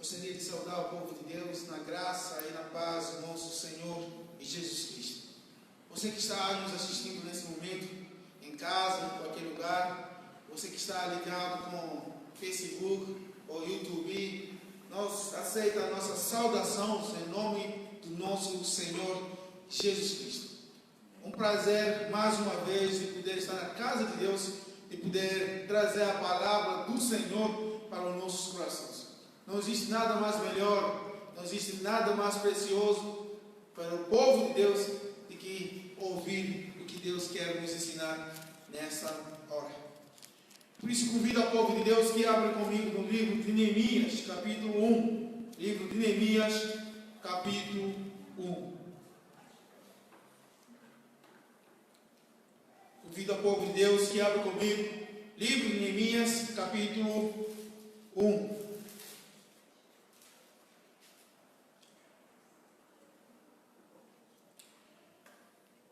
Gostaria de saudar o povo de Deus na graça e na paz do nosso Senhor e Jesus Cristo. Você que está nos assistindo nesse momento, em casa, em qualquer lugar, você que está ligado com Facebook ou YouTube, nós aceita a nossa saudação em nome do nosso Senhor Jesus Cristo. Um prazer, mais uma vez, de poder estar na casa de Deus, de poder trazer a palavra do Senhor para os nossos corações. Não existe nada mais melhor, não existe nada mais precioso para o povo de Deus do que ouvir o que Deus quer nos ensinar nessa hora. Por isso, convido ao povo de Deus que abra comigo no livro de Neemias, capítulo 1. Livro de Neemias, capítulo 1. Convido ao povo de Deus que abra comigo, livro de Neemias, capítulo 1.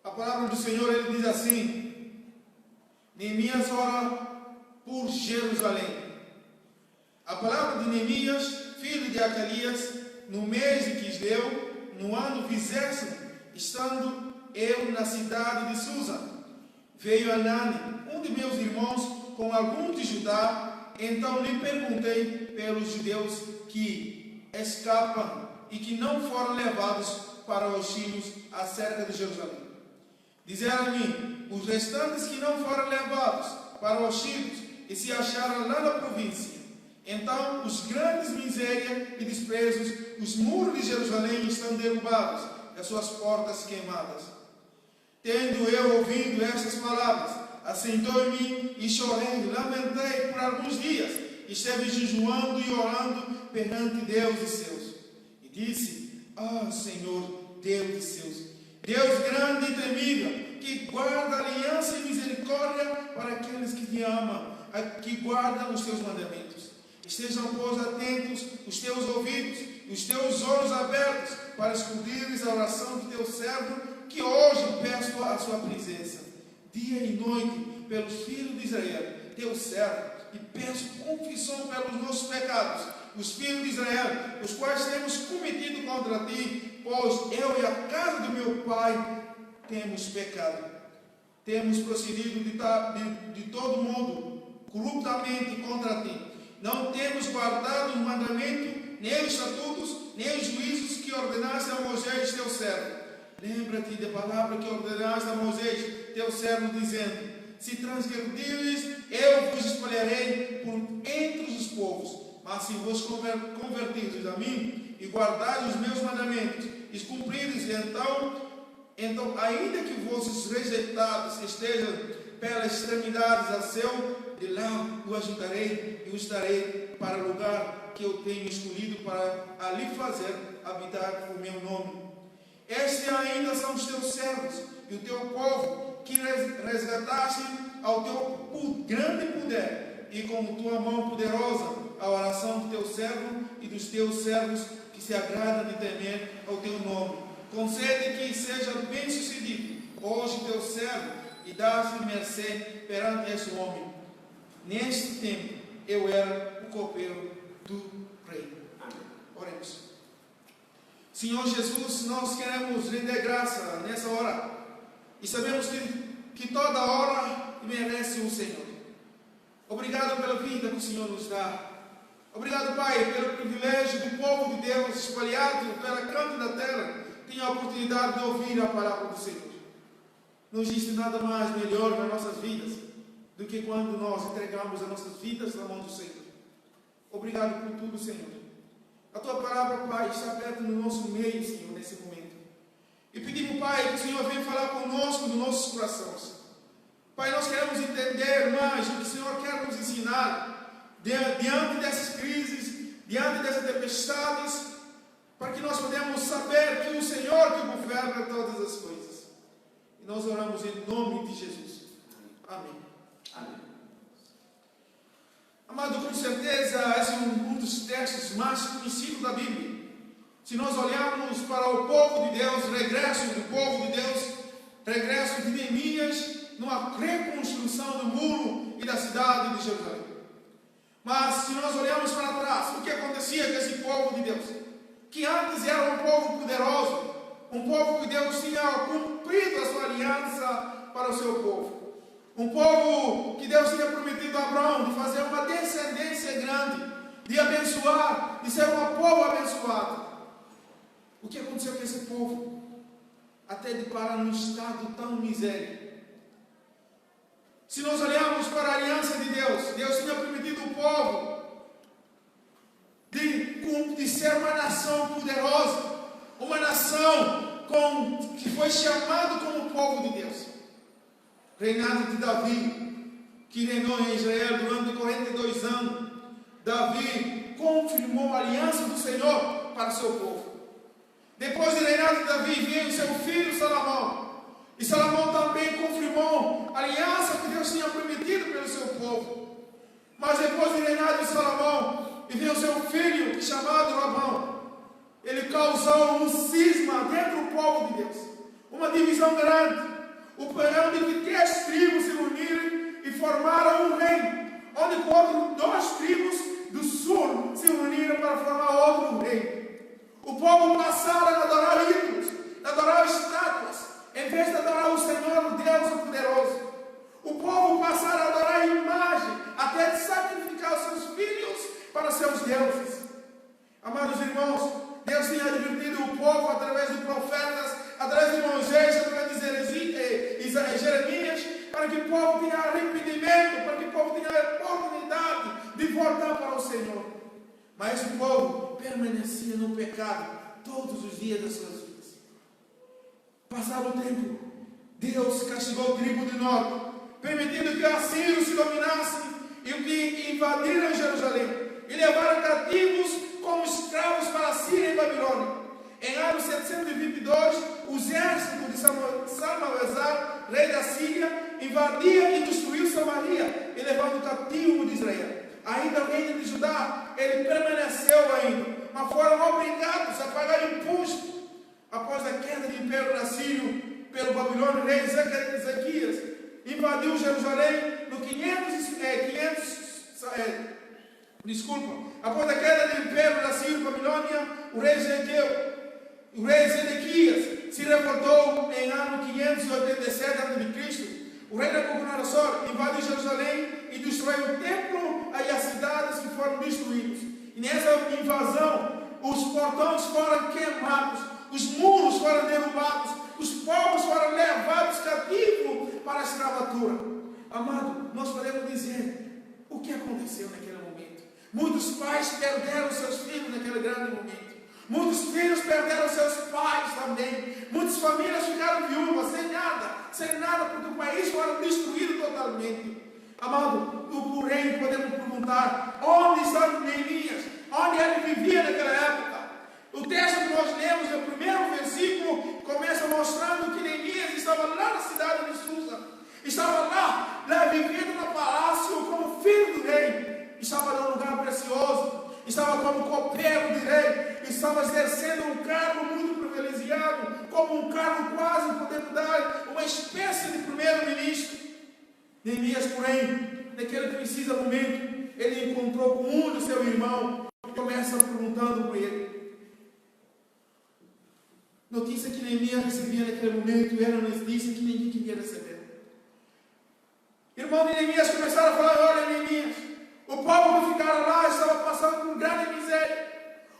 A palavra do Senhor, ele diz assim: Neemias ora por Jerusalém. A palavra de Neemias, filho de Acalias, no mês de Quisleu, no ano 20º, estando eu na cidade de Susa, veio Anani, um de meus irmãos, com alguns de Judá. Então lhe perguntei pelos judeus que escapam e que não foram levados para os sírios acerca de Jerusalém. Disseram-me: os restantes que não foram levados para os sírios e se acharam lá na província. Então os grandes misérias e desprezos, os muros de Jerusalém estão derrubados, as suas portas queimadas. Tendo eu ouvido estas palavras, assentou-me e chorando, lamentei por alguns dias, esteve jejuando e orando perante Deus de seus. E disse: Senhor, Deus de seus, Deus grande e temível, que guarda aliança e misericórdia para aqueles que te amam, que guardam os teus mandamentos. Estejam, pois, atentos os teus ouvidos e os teus olhos abertos para escutares a oração do teu servo, que hoje peço a sua presença, dia e noite, pelos filhos de Israel, teu servo, e peço confissão pelos nossos pecados, os filhos de Israel, os quais temos cometido contra ti, pois eu e a casa do meu pai temos pecado. Temos procedido de todo modo corruptamente contra ti. Não temos guardado o mandamento, nem os estatutos, nem os juízos que ordenaste a Moisés, teu servo. Lembra-te da palavra que ordenaste a Moisés, teu servo, dizendo: se transgredires, eu vos espalharei por entre os povos. Mas se vos convertirdes a mim e guardares os meus mandamentos e cumprires, então, ainda que vossos rejeitados estejam pelas extremidades a céu, de lá o ajudarei e o estarei para o lugar que eu tenho escolhido para ali fazer habitar o meu nome. Estes ainda são os teus servos e o teu povo, que resgataste ao teu grande poder e com tua mão poderosa a oração do teu servo e dos teus servos que se agradam de temer ao teu nome. Concede que seja bem sucedido hoje teu servo e dás-lhe mercê perante este homem. Neste tempo eu era o copeiro do rei. Oremos. Senhor Jesus, nós queremos render graça nessa hora e sabemos que toda hora merece o Senhor. Obrigado pela vida que o Senhor nos dá. Obrigado, Pai, pelo privilégio do povo de Deus espalhado pela canto da terra tem a oportunidade de ouvir a palavra do Senhor. Não existe nada mais melhor nas nossas vidas do que quando nós entregamos as nossas vidas na mão do Senhor. Obrigado por tudo, Senhor. A tua palavra, Pai, está aberta no nosso meio, Senhor, nesse momento. E pedimos, Pai, que o Senhor venha falar conosco nos nossos corações. Pai, nós queremos entender mais o que o Senhor quer nos ensinar diante dessas crises, diante dessas tempestades, para que nós podemos saber que o Senhor que governa todas as coisas. E nós oramos em nome de Jesus. Amém. Amém. Amado, com certeza, esse é um dos textos mais conhecidos da Bíblia. Se nós olharmos para o povo de Deus, regresso do povo de Deus, regresso de Neemias, numa reconstrução do muro e da cidade de Jerusalém. Mas se nós olharmos para trás, o que acontecia com esse povo de Deus? Que antes era um povo poderoso, um povo que Deus tinha cumprido a sua aliança para o seu povo. Um povo que Deus tinha prometido a Abraão de fazer uma descendência grande, de abençoar, de ser um povo abençoado. O que aconteceu com esse povo? Até de parar num estado tão miséria. Se nós olharmos para a aliança de Deus, Deus tinha prometido ao povo de ser uma nação poderosa, uma nação que foi chamado como povo de Deus. Reinado de Davi, que reinou em Israel durante 42 anos, Davi confirmou a aliança do Senhor para o seu povo. Depois do reinado de Davi, veio seu filho Salomão. E Salomão também confirmou a aliança que Deus tinha prometido pelo seu povo. Mas depois do reinado de Salomão, veio seu filho, chamado Robão. Ele causou um cisma dentro do povo de Deus. Uma divisão grande. O onde que 3 tribos se uniram e formaram um reino. Onde 2 tribos do sul se uniram para formar outro reino. O povo passaram a adorar ídolos, a adorar estátuas, em vez de adorar o Senhor, o Deus o poderoso. O povo passaram a adorar a imagem, até de sacrificar os seus filhos para seus deuses. Amados irmãos, Deus tinha advertido o povo através de profetas, através de Moisés, através de Jeremias, para que o povo tenha arrependimento, para que o povo tenha a oportunidade de voltar para o Senhor. Mas o povo permanecia no pecado todos os dias das suas vidas. Passado o tempo, Deus castigou a tribo do norte, permitindo que os assírios se dominassem e que invadiram Jerusalém e levaram cativos como escravos para a Síria e Babilônia. Em ano 722, o exército de Salmanasar, rei da Síria, invadia e destruiu Samaria e levando cativo de Israel. Ainda o reino de Judá, ele permaneceu ainda, mas foram obrigados a pagar imposto. Após a queda do império assírio pelo Babilônio, o rei Ezequias invadiu Jerusalém no após a queda do império assírio Babilônia, o rei Zedequias se revoltou em ano 587 a.C. O rei Nabucodonosor invadiu Jerusalém e destruiu o templo e as cidades que foram destruídas. E nessa invasão, os portões foram queimados, os muros foram derrubados, os povos foram levados cativos para a escravatura. Amado, nós podemos dizer o que aconteceu naquele momento. Muitos pais perderam seus filhos naquele grande momento. Muitos filhos perderam seus pais também. Muitas famílias ficaram viúvas, sem nada, porque o país foi destruído totalmente. Amado, porém, podemos perguntar: onde está Neemias? Onde ele vivia naquela época? O texto que nós lemos, no primeiro versículo, começa mostrando que Neemias estava lá na cidade de Susa. Estava lá vivendo no palácio como filho do rei. Estava num lugar precioso. Estava como copeiro de rei, estava exercendo um cargo muito privilegiado, como um cargo quase, podemos dar, uma espécie de primeiro-ministro. Neemias, porém, naquele preciso momento, ele encontrou com um do seu irmão, e começa perguntando para ele. Notícia que Neemias recebia naquele momento era uma notícia que ninguém queria receber. Irmão de Neemias começaram a falar: olha, Neemias, o povo que ficava lá estava passando por grande miséria.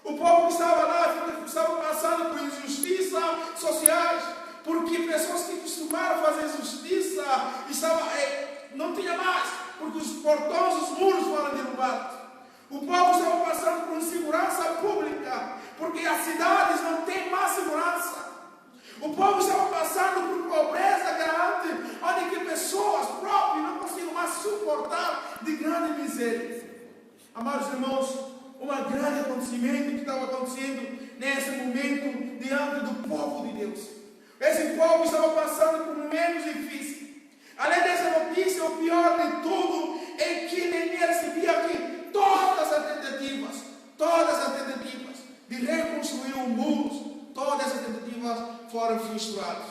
O povo que estava lá estava passando por injustiças sociais, porque pessoas que costumaram fazer justiça não tinha mais, porque os portões, os muros foram derrubados. O povo estava passando por insegurança pública, porque as cidades não têm mais segurança. O povo estava passando por pobreza grande, onde que pessoas próprias não conseguiam mais suportar de grande miséria. Amados irmãos, um grande acontecimento que estava acontecendo nesse momento diante do povo de Deus. Esse povo estava passando por momentos difíceis. Além dessa notícia, o pior de tudo é que Neemias recebia aqui todas as tentativas de reconstruir um muro. Todas as tentativas foram frustradas.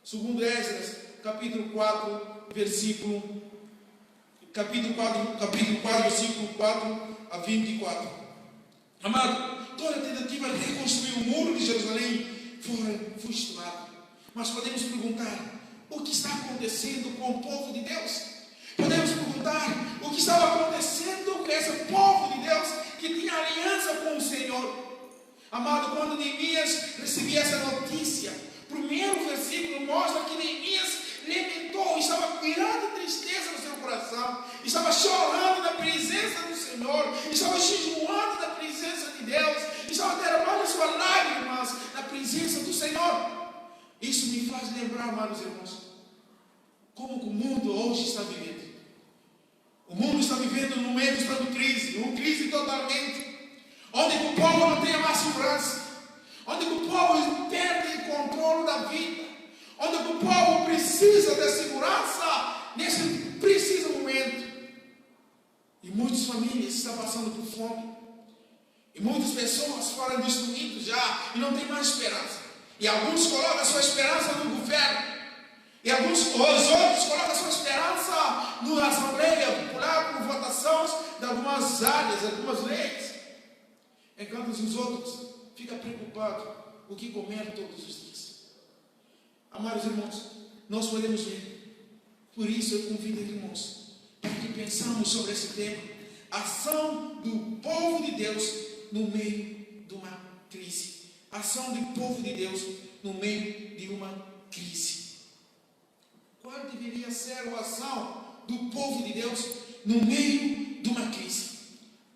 Segundo Esdras, capítulo 4, versículo capítulo 4, versículo 4 a 24. Amado, toda a tentativa de reconstruir o muro de Jerusalém foi frustrada. Mas podemos perguntar, o que está acontecendo com o povo de Deus? Podemos perguntar, o que estava acontecendo com esse povo de Deus que tinha aliança com o Senhor? Amado, quando Neemias recebia essa notícia, o primeiro versículo mostra que Neemias lamentou, estava virando tristeza no seu coração, estava chorando na presença do Senhor, estava jejuando na presença de Deus, estava derramando suas lágrimas na presença do Senhor. Isso me faz lembrar, amados irmãos, como o mundo hoje está vivendo. O mundo está vivendo num meio de crise, uma crise totalmente, onde o povo não tem mais segurança, onde o povo perde o controle da vida, onde o povo precisa de segurança nesse preciso momento. E muitas famílias estão passando por fome, e muitas pessoas foram destruídas já e não tem mais esperança. E alguns colocam a sua esperança no governo, e os outros colocam a sua esperança na Assembleia Popular por votações de algumas áreas, algumas leis, enquanto os outros ficam preocupados com o que comer todos os dias. Amados irmãos, nós podemos ver. Por isso eu convido os irmãos para que pensamos sobre esse tema, ação do povo de Deus no meio de uma crise. Ação do povo de Deus no meio de uma crise. Qual deveria ser a ação do povo de Deus no meio de uma crise?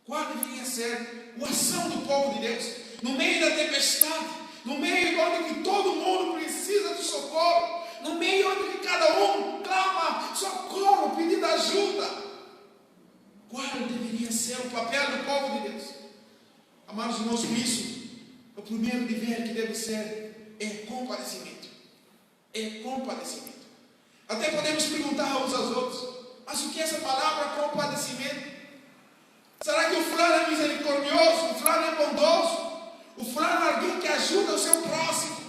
Qual deveria ser a ação do povo de Deus no meio da tempestade, no meio onde todo mundo precisa de socorro, no meio onde cada um clama socorro, pedindo ajuda? Qual deveria ser o papel do povo de Deus? Amados irmãos, por isso, o primeiro dever que deve ser é compadecimento. É compadecimento. Até podemos perguntar uns aos outros, mas o que é essa palavra compadecimento? Será que o fulano é misericordioso? O fulano é bondoso? O fulano é alguém que ajuda o seu próximo?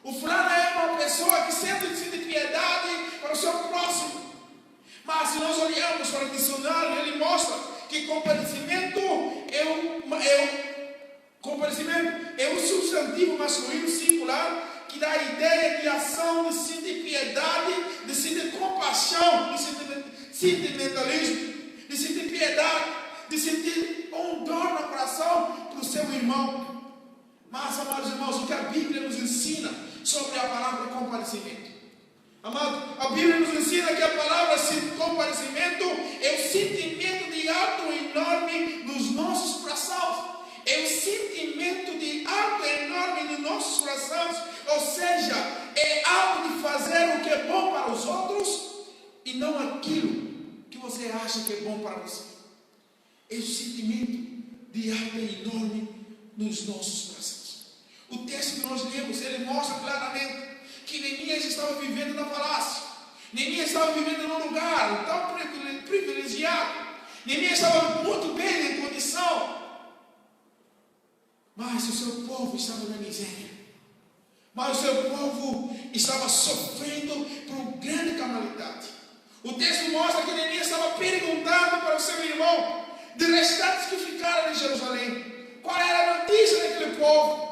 O fulano é uma pessoa que sente piedade para o seu próximo? Mas se nós olharmos para o dicionário, ele mostra que compadecimento é um substantivo masculino singular que dá a ideia de ação, de sentir piedade, de sentir compaixão, de sentimentalismo, de sentir piedade, de sentir dor no coração para o seu irmão. Mas, amados irmãos, o que a Bíblia nos ensina sobre a palavra compadecimento? Amado, a Bíblia nos ensina que a palavra compadecimento é o sentimento de algo enorme nos nossos corações. É o sentimento de algo enorme nos nossos corações. Ou seja, é algo de fazer o que é bom para os outros e não aquilo que você acha que é bom para você. É o sentimento de algo enorme nos nossos corações. O texto que nós lemos, ele mostra claramente que Neemias estava vivendo na palácio. Neemias estava vivendo num lugar tão privilegiado. Neemias estava muito bem em condição. Mas o seu povo estava na miséria. Mas o seu povo estava sofrendo por grande calamidade. O texto mostra que Neemias estava perguntando para o seu irmão, de restantes que ficaram em Jerusalém, qual era a notícia daquele povo.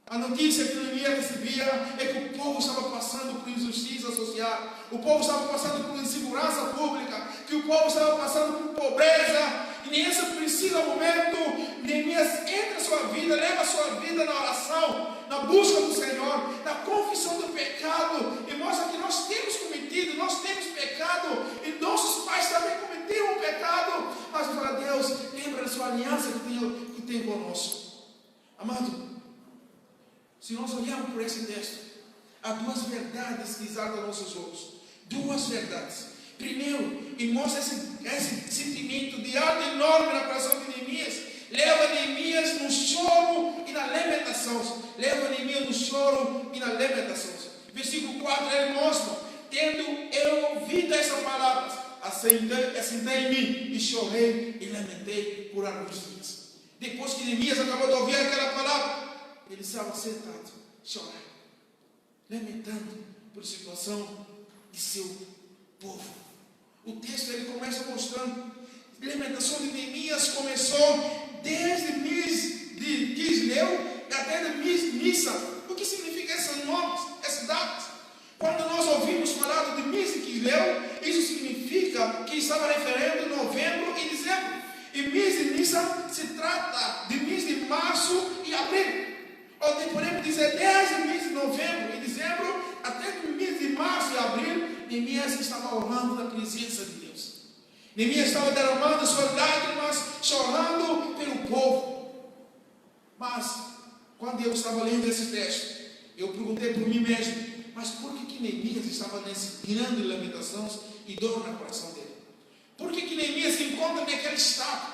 A notícia que Neemias recebia é que o povo estava passando por injustiça social, o povo estava passando por insegurança pública, que o povo estava passando por pobreza. E nesse preciso momento, Neemias entra em sua vida, leva a sua vida na oração, na busca do Senhor, na confissão do pecado, e mostra que nós temos cometido, nós temos pecado, e nossos pais também cometeram um pecado, mas para Deus, lembra da sua aliança que tem conosco. Amado, se nós olharmos por esse texto, há duas verdades que exaltam nossos olhos. Duas verdades. Primeiro, e mostra esse sentimento de algo enorme na coração de Neemias. Leva Neemias no choro e na lamentação. Leva Neemias no choro e na lamentação. Versículo 4, ele mostra: tendo eu ouvido essas palavras, assentei em mim e chorei e lamentei por alguns dias. Depois que Neemias acabou de ouvir aquela palavra, ele estava sentado, chorando, lamentando por situação de seu povo. O texto ele começa a mostrar lamentação de Neemias começou desde mês de Quisleu até de Nissan. O que significa esses nomes, essas datas? Quando nós ouvimos falar de mês de Quisleu, isso significa que estava referindo novembro e dezembro. E mês de Nissan se trata de mês de março e abril. Ou podemos dizer, desde o mês de novembro e dezembro até o mês de março e abril, Neemias estava orando na presença de Deus. Neemias estava derramando suas lágrimas, chorando pelo povo. Mas, quando eu estava lendo esse texto, eu perguntei por mim mesmo, mas por que Neemias estava nesse grande lamentações e dor no coração dele? Por que Neemias se encontra naquele estado?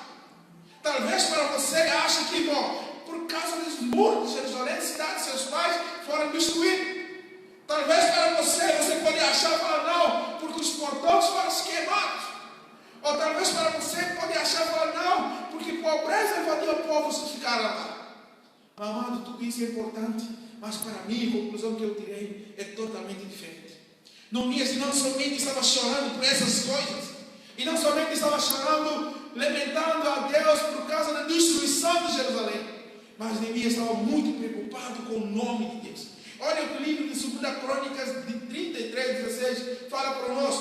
Talvez para você ache que, por causa dos muros de Jerusalém, a cidade de seus pais foram destruídos. Talvez para você pode achar, falar, não, porque os portões foram queimados. Ou talvez para você pode achar, falar, não, porque pobreza invadiu o povo se ficar lá. Amado, tudo isso é importante, mas para mim, a conclusão que eu tirei é totalmente diferente. Neemias não somente estava chorando por essas coisas, e não somente estava chorando, lamentando a Deus por causa da destruição de Jerusalém, mas Neemias estava muito preocupado com o nome de Deus. Olha o livro de 2 Crônicas de 33, 16, fala para nós,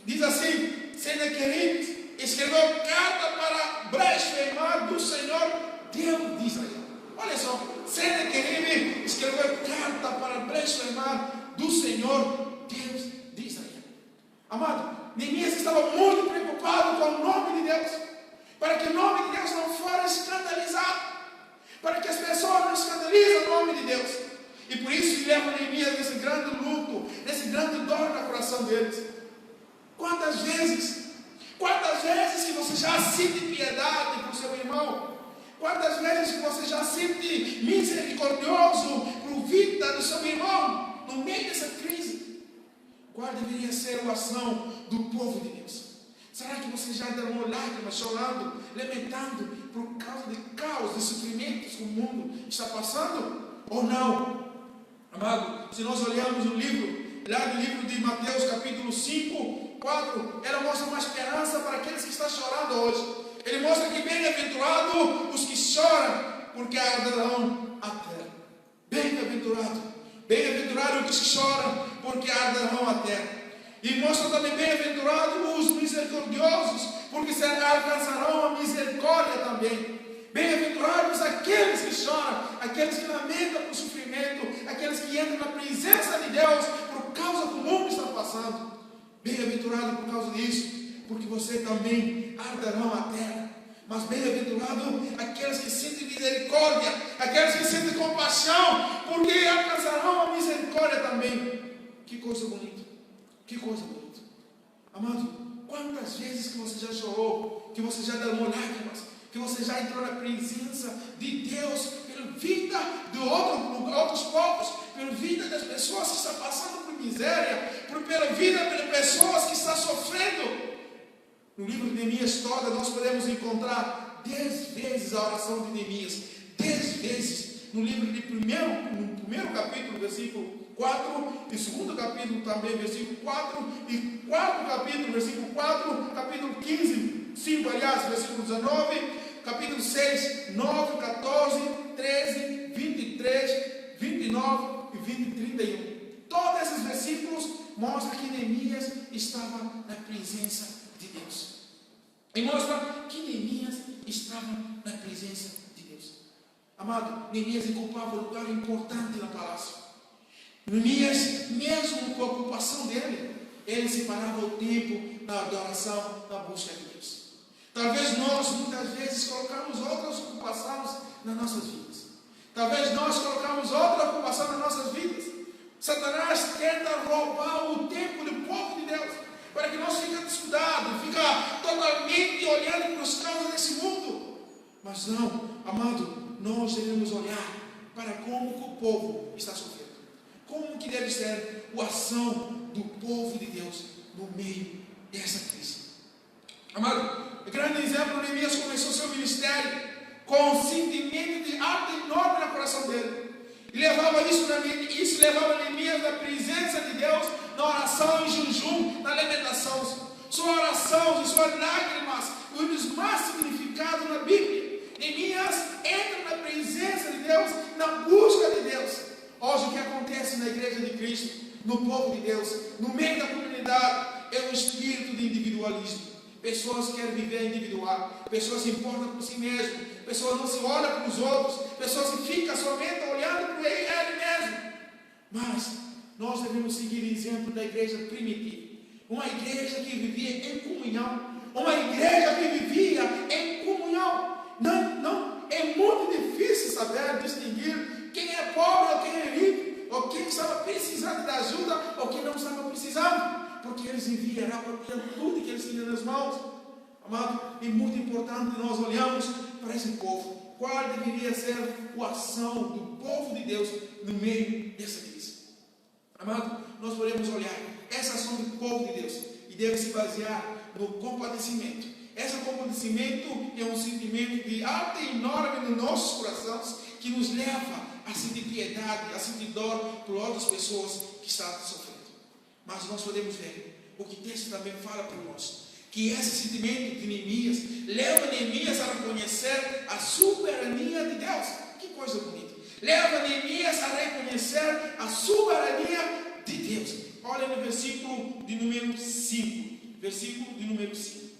diz assim: Senaqueribe escreveu carta para blasfemar do Senhor Deus de Israel. Olha só, Senaqueribe escreveu carta para blasfemar do Senhor Deus de Israel. Amado, Neemias estava muito preocupado com o nome de Deus, para que o nome de Deus não fosse escandalizado, para que as pessoas não escandalizem o nome de Deus. E por isso que leva Neemias nesse grande luto, nesse grande dor no coração deles. Quantas vezes que você já sente piedade por seu irmão? Quantas vezes que você já sente misericordioso por vida do seu irmão no meio dessa crise? Qual deveria ser a ação do povo de Deus? Será que você já derramou lágrimas, chorando, lamentando por causa de caos, de sofrimentos que o mundo está passando? Ou não? Amado, se nós olharmos o livro, lá no livro de Mateus capítulo 5, 4, ela mostra uma esperança para aqueles que estão chorando hoje. Ele mostra que bem-aventurado os que choram, porque arderão a terra. Bem-aventurado os que choram, porque arderão a terra. E mostra também bem-aventurado os misericordiosos, porque alcançarão a misericórdia também. Bem-aventurados aqueles que choram, aqueles que lamentam por sofrimento, aqueles que entram na presença de Deus por causa do mundo que está passando. Bem-aventurado por causa disso, porque você também arderão a terra. Mas bem-aventurado aqueles que sentem misericórdia, aqueles que sentem compaixão, porque alcançarão a misericórdia também. Que coisa bonita, que coisa bonita. Amado, quantas vezes que você já chorou, que você já derramou lágrimas, que você já entrou na presença de Deus pela vida de outros povos, pela vida das pessoas que estão passando por miséria, pela vida de pessoas que estão sofrendo. No livro de Neemias todo, nós podemos encontrar 10 vezes a oração de Neemias, 10 vezes. No livro de primeiro capítulo, versículo 4, e segundo capítulo também, versículo 4, e quarto capítulo, versículo 4, capítulo 15, 5, aliás, versículo 19, capítulo 6, 9, 14, 13, 23, 29 e 31. Todos esses versículos mostram que Neemias estava na presença de Deus. E mostra que Neemias estava na presença de Deus. Amado, Neemias ocupava um lugar importante na palácio. Neemias, mesmo com a ocupação dele, ele separava o tempo na adoração, na busca de Deus. Talvez nós muitas vezes colocamos outras ocupações nas nossas vidas. Talvez nós colocamos outra ocupação nas nossas vidas. Satanás tenta roubar o tempo do povo de Deus, para que nós fiquemos descuidados, fica totalmente olhando para os causas desse mundo. Mas não, amado, nós devemos olhar para como o povo está sofrendo. Como que deve ser a ação do povo de Deus no meio dessa crise. Amado, o grande exemplo, Neemias começou seu ministério com um sentimento de arte enorme no coração dele. E levava isso levava Neemias na presença de Deus, na oração, em jejum, na lamentação. suas orações e suas lágrimas, um dos mais significados na Bíblia. Neemias entra na presença de Deus, na busca de Deus. Hoje o que acontece na igreja de Cristo, no povo de Deus, no meio da comunidade, é um espírito de individualismo. Pessoas querem viver individual, pessoas se importam por si mesmas, pessoas não se olham para os outros, pessoas se ficam somente olhando para ele mesmo. Mas nós devemos seguir o exemplo da igreja primitiva, uma igreja que vivia em comunhão, uma igreja que vivia em comunhão. Não, é muito difícil saber distinguir quem é pobre ou quem é rico, ou quem estava precisando de ajuda ou quem não estava precisando, porque eles viviam repartindo tudo que eles tinham nas mãos. Amado, é muito importante nós olharmos para esse povo. Qual deveria ser a ação do povo de Deus no meio dessa crise? Amado, nós podemos olhar essa ação do povo de Deus e deve se basear no compadecimento. Esse compadecimento é um sentimento de alta e enorme nos nossos corações que nos leva a sentir piedade, a sentir dor por outras pessoas que estão sofrendo. Mas nós podemos ver o que o texto também fala para nós, que esse sentimento de Neemias leva Neemias a reconhecer a soberania de Deus. Que coisa bonita! Leva Neemias a reconhecer a soberania de Deus. Olha no versículo de número 5. Versículo de número 5.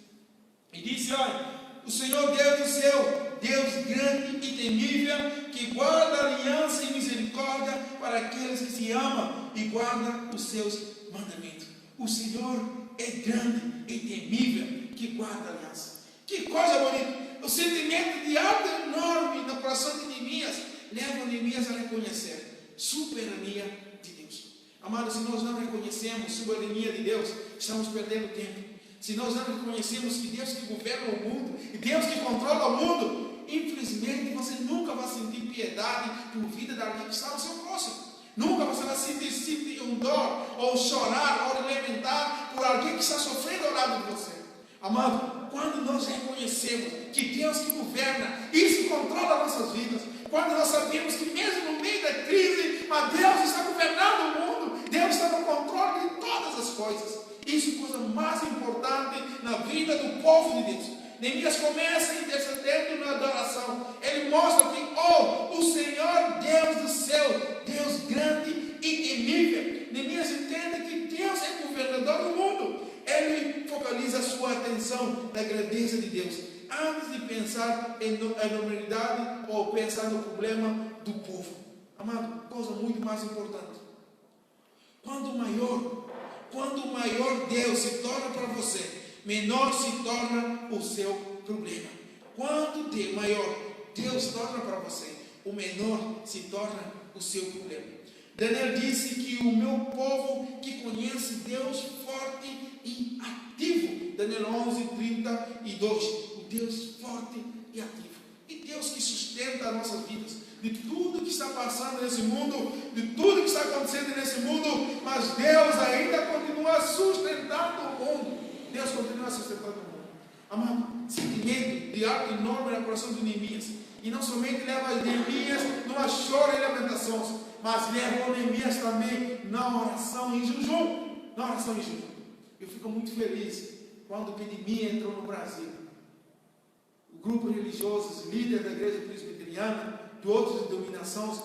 E disse: olha, o Senhor Deus do céu, Deus grande e temível, que guarda aliança e misericórdia para aqueles que se amam e guardam os seus mandamentos. O Senhor é grande e temível, que guarda aliança. Que coisa bonita! O sentimento de algo enorme no coração de Neemias leva Neemias a reconhecer a soberania de Deus. Amados, se nós não reconhecemos a soberania de Deus, estamos perdendo tempo. Se nós não reconhecemos que Deus que governa o mundo e Deus que controla o mundo, infelizmente você nunca vai sentir piedade por vida de alguém que está ao seu próximo. Nunca você vai sentir um dor, ou chorar, ou lamentar por alguém que está sofrendo ao lado de você. Amado, quando nós reconhecemos que Deus que governa, isso controla nossas vidas, quando nós sabemos que mesmo no meio da crise, mas Deus está governando o mundo, Deus está no controle de todas as coisas. Isso é a coisa mais importante na vida do povo de Deus. Neemias começa intercedendo na adoração. Ele mostra que, o Senhor Deus do céu, Deus grande e temível. Neemias entende que Deus é governador do mundo. Ele focaliza a sua atenção na grandeza de Deus, antes de pensar em normalidade ou pensar no problema do povo. Amado, coisa muito mais importante. Quando o maior Deus se torna para você, menor se torna o seu problema. Quando o maior Deus se torna para você, o menor se torna o seu problema. Daniel disse que o meu povo que conhece Deus forte e ativo. Daniel 11:32. O Deus forte e ativo. E Deus que sustenta as nossas vidas. De tudo que está passando nesse mundo, de tudo que está acontecendo nesse mundo, mas Deus ainda continua sustentando o mundo. Deus continua sustentando o mundo. Amado, sentimento de algo enorme no coração de Neemias. E não somente leva Neemias numa choro e lamentações, mas leva Neemias também na oração e jejum. Na oração e jejum. Eu fico muito feliz quando o epidemia entrou no Brasil. O grupo religioso, líder da igreja presbiteriana, de outras denominações,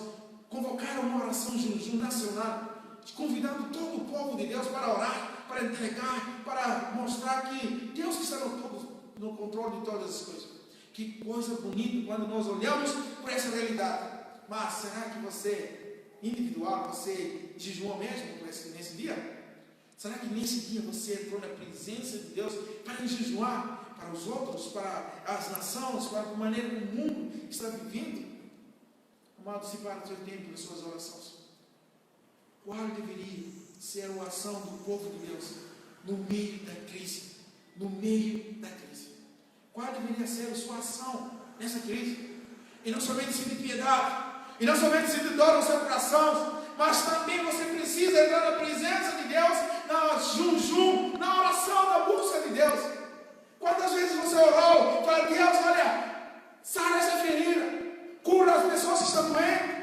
convocaram uma oração de jejum nacional, convidando todo o povo de Deus para orar, para entregar, para mostrar que Deus que está no controle de todas as coisas. Que coisa bonita quando nós olhamos para essa realidade. Mas será que você, individual, você jejuou mesmo nesse dia? Será que nesse dia você entrou na presença de Deus para jejuar para os outros, para as nações, para a maneira como o mundo está vivendo? Amado, separe o seu tempo nas suas orações. Qual deveria ser a ação do povo de Deus no meio da crise? No meio da crise. Qual deveria ser a sua ação nessa crise? E não somente sentir piedade, e não somente sentir dor no seu coração, mas também você precisa entrar na presença de Deus, na jejum, na oração, na busca de Deus. Quantas vezes você orou para Deus, olha, sara essa ferida, cura as pessoas que estão doentes,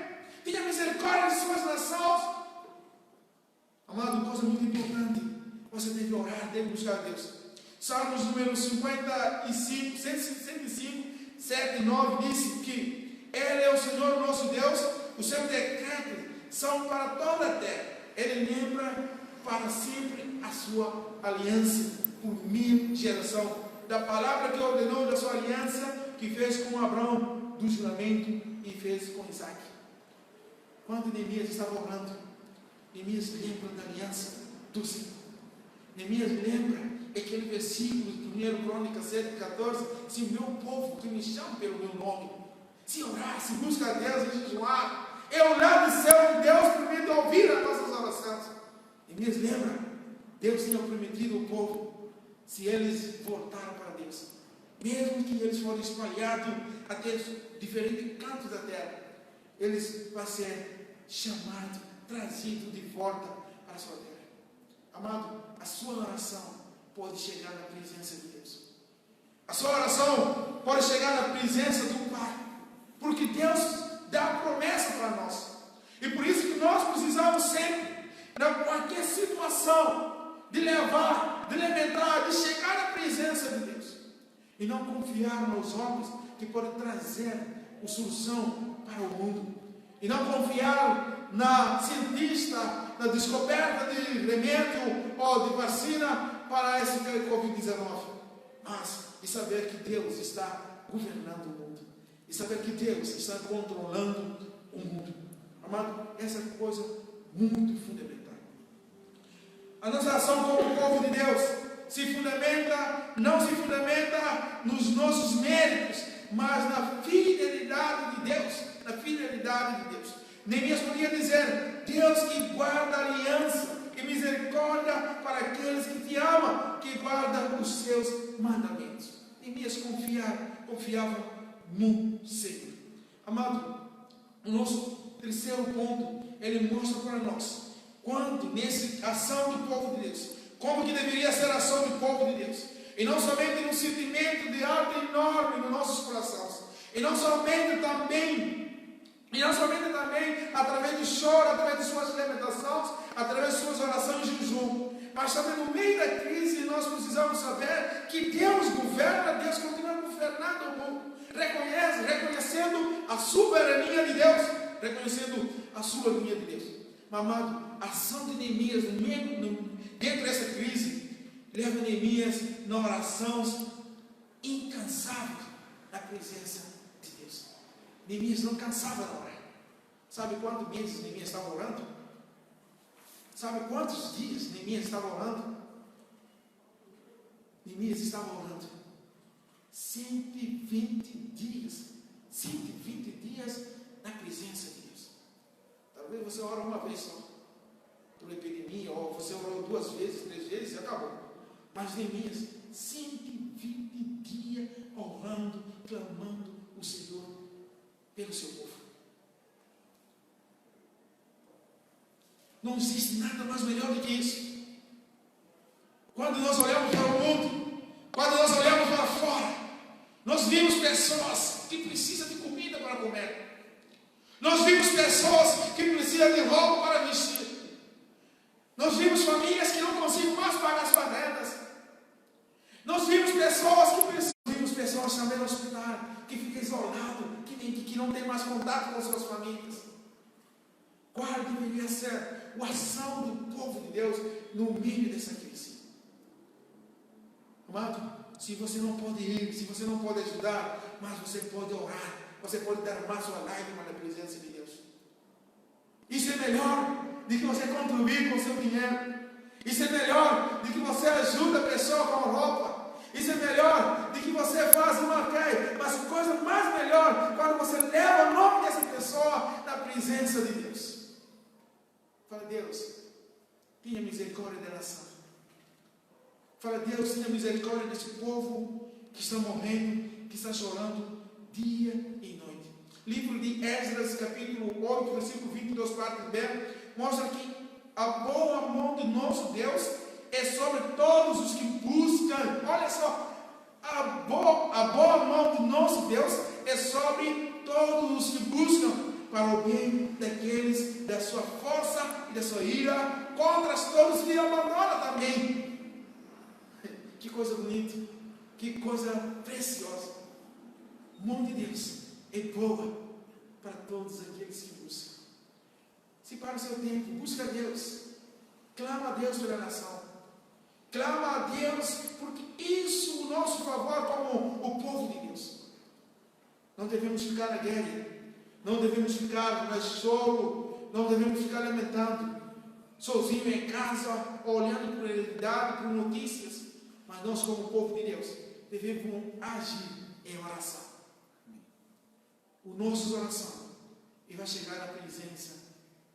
tenha misericórdia de suas nações. Amado, uma coisa muito importante, você deve orar, deve buscar Deus. Salmos número 55, 105, 7 e 9 diz que Ele é o Senhor nosso Deus, os seus decretos são para toda a terra. Ele lembra para sempre a sua aliança por 1000 gerações, da palavra que ordenou, da sua aliança que fez com Abraão, do juramento e fez com Isaac. Quando Neemias estava orando, Neemias lembra da aliança do Senhor. Neemias lembra aquele versículo de 1 Crônicas 7,14: se o meu povo que me chama pelo meu nome, se orar, se buscar a Deus e jejuar, eu lá do céu, Deus promete ouvir as nossas orações. Neemias lembra, Deus tinha prometido ao povo, se eles voltaram para Deus, mesmo que eles forem espalhados até diferentes cantos da terra, eles vão ser chamados, trazidos de volta para a sua terra. Amado, a sua oração pode chegar na presença de Deus. A sua oração pode chegar na presença do Pai, porque Deus dá a promessa para nós. E por isso que nós precisamos sempre, em qualquer situação, de levar, de alimentar, de chegar na presença de Deus. E não confiar nos homens que podem trazer a solução para o mundo. E não confiar na cientista, na descoberta de remédio ou de vacina para esse Covid-19. Mas e saber que Deus está governando o mundo. E saber que Deus está controlando o mundo. Amado, essa é coisa muito fundamental. A nossa ação como povo de Deus não se fundamenta nos nossos méritos, mas na fidelidade de Deus. Na fidelidade de Deus. Neemias podia dizer: Deus que guarda a aliança e misericórdia para aqueles que te amam, que guarda os seus mandamentos. Neemias confiava no Senhor. Amado, o nosso terceiro ponto, ele mostra para nós quando nessa ação do povo de Deus, como que deveria ser a ação do povo de Deus, e não somente no sentimento de algo enorme nos nossos corações, e não somente também através de choro, através de suas lamentações, através de suas orações e jejum, mas também no meio da crise nós precisamos saber que Deus governa, Deus continua governando o mundo, reconhecendo a soberania de Deus, reconhecendo a soberania de Deus. Amado, a ação de Neemias dentro dessa crise leva Neemias na oração incansável na presença de Deus. Neemias não cansava de orar. Sabe quantos meses Neemias estava orando? Sabe quantos dias Neemias estava orando? Neemias estava orando 120 dias. 120 dias na presença de Deus. Talvez você ora uma vez só, por epidemia, ou você orou 2 vezes, 3 vezes e acabou. Mas Neemias, 120 dias orando, clamando o Senhor pelo seu povo. Não existe nada mais melhor do que isso. Quando nós olhamos para o mundo, quando nós olhamos para fora, nós vimos pessoas que precisam de comida para comer. Nós vimos pessoas que precisam de roupa para vestir. Nós vimos famílias que não conseguem mais pagar suas rendas. Nós vimos pessoas que precisam. Vimos pessoas também no hospital que ficam isoladas, que não tem mais contato com suas famílias. Qual deveria ser a ação do povo de Deus no meio dessa crise? Amado, se você não pode ir, se você não pode ajudar, mas você pode orar, você pode derramar sua lágrima na presença de Deus. Isso é melhor do que você contribuir com o seu dinheiro. Isso é melhor do que você ajuda a pessoa com roupa. Isso é melhor do que você faz uma caia. Mas a coisa mais melhor, quando você leva o nome dessa pessoa na presença de Deus. Fala: Deus, tenha misericórdia da nação. Fala: Deus, tenha misericórdia desse povo que está morrendo, que está chorando dia e noite. Livro de Esdras, capítulo 8, versículo 22, parte B, mostra que a boa mão do nosso Deus é sobre todos os que buscam. Olha só, a boa mão do nosso Deus é sobre todos os que buscam para o bem daqueles da sua força e da sua ira, contra todos que abandonam também. Que coisa bonita, que coisa preciosa. O nome de Deus é boa para todos aqueles que buscam. Se para o seu tempo, busca a Deus, clama a Deus pela nação, clama a Deus, porque isso o nosso favor como o povo de Deus. Não devemos ficar na guerra, não devemos ficar no choro, não devemos ficar lamentando, sozinho em casa, olhando por realidade, por notícias, mas nós como povo de Deus, devemos agir em oração. O nosso oração, e vai chegar à presença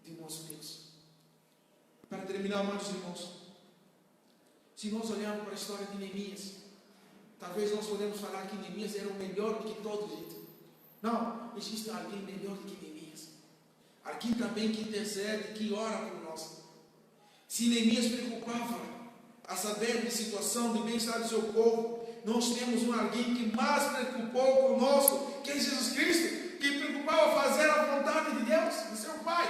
de nosso Deus. Para terminar, amados irmãos, se nós olharmos para a história de Neemias, talvez nós podemos falar que Neemias era o melhor do que todo jeito. Não, existe alguém melhor do que Neemias. Alguém também que intercede, que ora por nós. Se Neemias preocupava a saber de situação, de bem-estar do seu povo, nós temos alguém que mais preocupou conosco, que é Jesus Cristo, que preocupava fazer a vontade de Deus, de seu Pai.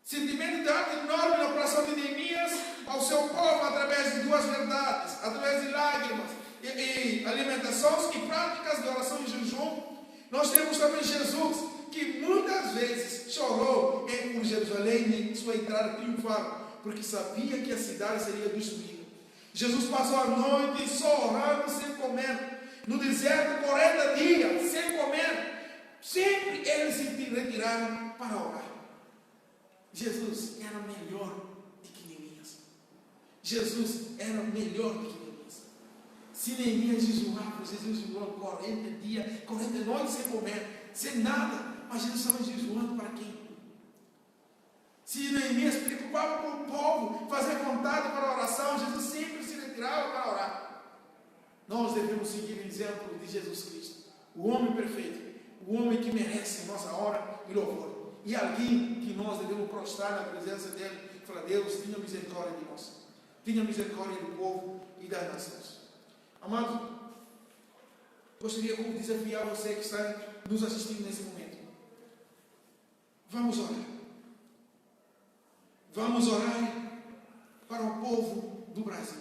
Sentimento de arte enorme na coração de Neemias ao seu povo, através de duas verdades, através de lágrimas e alimentações e práticas de oração e jejum. Nós temos também Jesus, que muitas vezes chorou por Jerusalém em sua entrada triunfal, porque sabia que a cidade seria destruída. Jesus passou a noite só orando, sem comer, no deserto 40 dias, sem comer. Sempre eles se retiraram para orar. Jesus era melhor do que Neemias. Jesus era melhor do que Neemias. Se Neemias jejuava, Jesus jejuou 40 dias, 40 noites sem comer, sem nada. Mas Jesus estava jejuando para quem? Se Neemias se preocupava com o povo, fazer vontade para a oração, Jesus sempre se retirava para orar. Nós devemos seguir o exemplo de Jesus Cristo, o homem perfeito, o homem que merece nossa honra e louvor. E alguém que nós devemos prostrar na presença dele e falar: Deus, tenha misericórdia de nós, tenha misericórdia do povo e das nações. Amado, gostaria de desafiar você que está nos assistindo nesse momento. Vamos orar. Vamos orar para o povo do Brasil.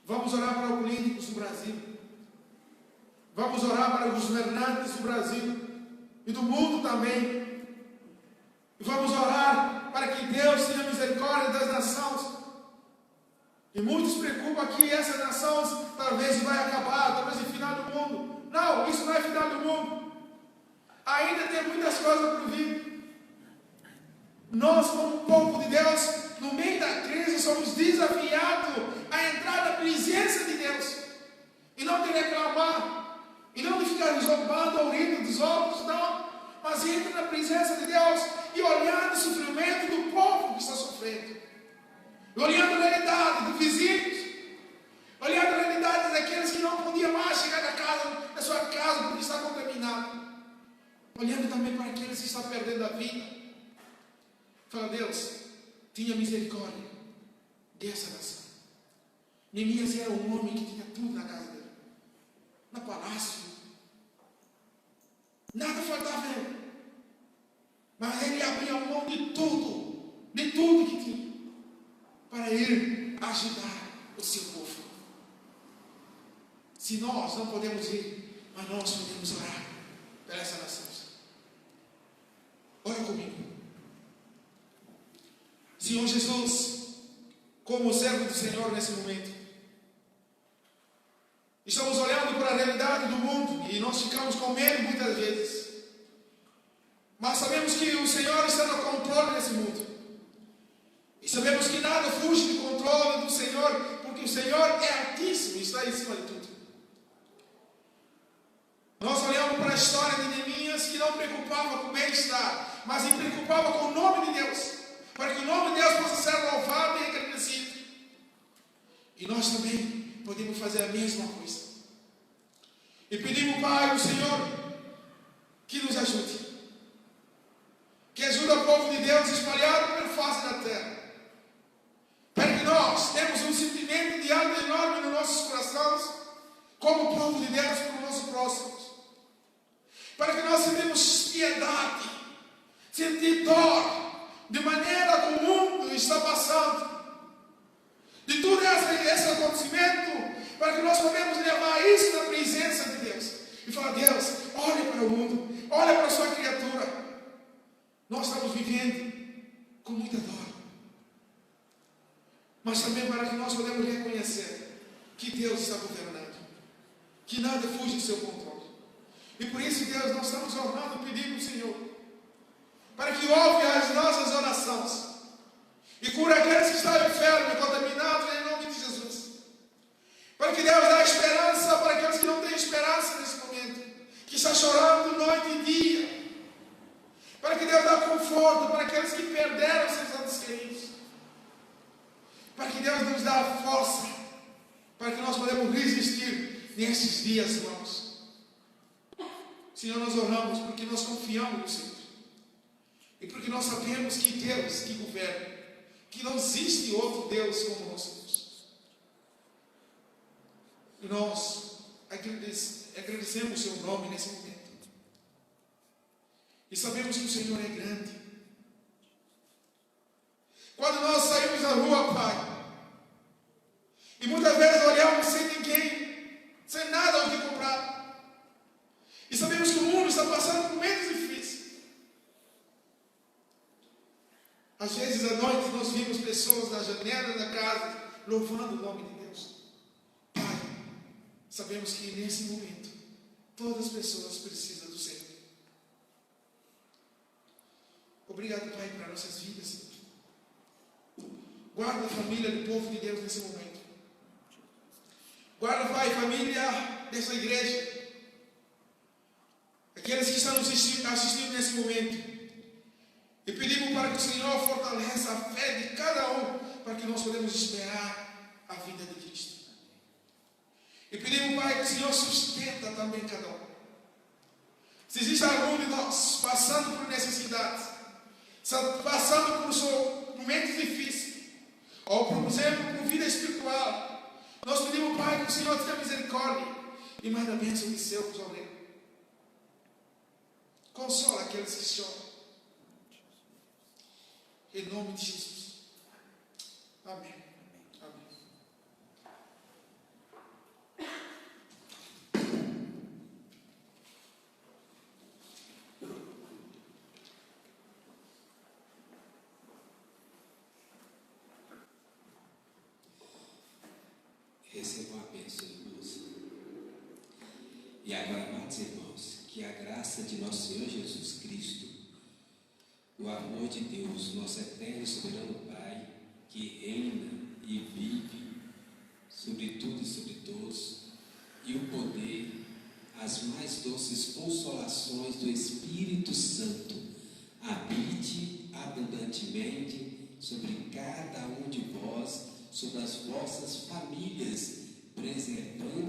Vamos orar para os políticos do Brasil. Vamos orar para os governantes do Brasil e do mundo também. E vamos orar para que Deus tenha misericórdia das nações. E muitos se preocupam que essas nações talvez vai acabar, talvez é o final do mundo. Não, isso não é final do mundo. Ainda tem muitas coisas por vir. Nós, como povo de Deus, no meio da crise, somos desafiados a entrar na presença de Deus. E não de reclamar, e não de ficar zombando ou rindo dos outros, não. Mas entra na presença de Deus e olhando o sofrimento do povo que está sofrendo. E olhando a realidade dos vizinhos. Olhando a realidade daqueles que não podiam mais chegar na sua casa porque está contaminado. Olhando também para aqueles que estão perdendo a vida. Fala: Deus, tenha misericórdia dessa nação. Neemias era um homem que tinha tudo na casa dele, no palácio, nada faltava a ele, mas ele abria mão de tudo que tinha, para ir ajudar o seu povo. Se nós não podemos ir, mas nós podemos orar por essa nação. Ora comigo. Senhor Jesus, como servo do Senhor nesse momento, estamos olhando para a realidade do mundo e nós ficamos com medo muitas vezes, mas sabemos que o Senhor está no controle desse mundo e sabemos que nada fuge do controle do Senhor, porque o Senhor é altíssimo e está em cima de tudo. Nós olhamos para a história de Neemias, que não preocupava com o bem-estar, mas se preocupava com o nome de Deus, para que o nome de Deus possa ser louvado e agradecido. E nós também podemos fazer a mesma coisa. E pedimos, Pai, ao Senhor, que nos ajude. Que ajude o povo de Deus espalhado pela face da terra. Para que nós temos um sentimento de algo enorme nos nossos corações, como povo de Deus, para os nossos próximos. Para que nós sentamos piedade, sentir dor, de maneira como o mundo está passando, de toda essa nós podemos levar isso na presença de Deus e falar: Deus, olha para o mundo, olha para a sua criatura. Nós estamos vivendo com muita dor, mas também para que nós podemos reconhecer que Deus está governando, que nada fuge do seu controle. E por isso, Deus, nós estamos orando, pedindo ao Senhor para que ouve as nossas orações e cura aqueles que estão enfermos e contaminados, em nome de Jesus. Para que Deus dê esperança para aqueles que não têm esperança nesse momento, que estão chorando noite e dia. Para que Deus dê conforto para aqueles que perderam seus entes queridos. Para que Deus nos dê força para que nós podemos resistir nesses dias, irmãos. Senhor, nós oramos porque nós confiamos no Senhor. E porque nós sabemos que Deus que governa, que não existe outro Deus como nosso Deus. E nós agradecemos o seu nome nesse momento. E sabemos que o Senhor é grande. Quando nós saímos na rua, Pai, e muitas vezes olhamos sem ninguém, sem nada o que comprar, e sabemos que o mundo está passando por momentos difíceis. Às vezes à noite nós vimos pessoas na janela da casa louvando o nome de Deus. Pai, sabemos que nesse momento todas as pessoas precisam do Senhor. Obrigado, Pai, para nossas vidas, Senhor. Guarda a família do povo de Deus nesse momento. Guarda, Pai, a família dessa igreja. Aqueles que estão nos assistindo nesse momento. E pedimos para que o Senhor fortaleça a fé de cada um, para que nós podemos esperar a vinda de Cristo. E pedimos, Pai, que o Senhor sustenta também cada um. Se existe algum de nós passando por necessidade, passando por momentos difíceis, ou por exemplo, por vida espiritual, nós pedimos, Pai, que o Senhor tenha misericórdia e manda a bênção de céu sobre ele. Consola aqueles que choram. Em nome de Jesus. Amém. Amém. Recebam a bênção, irmãos. E agora, amados irmãos, que a graça de nosso Senhor Jesus Cristo, o amor de Deus, nosso eterno e soberano Pai, que reina e vive sobre tudo e sobre todos, e o poder, as mais doces consolações do Espírito Santo, habite abundantemente sobre cada um de vós, sobre as vossas famílias, preservando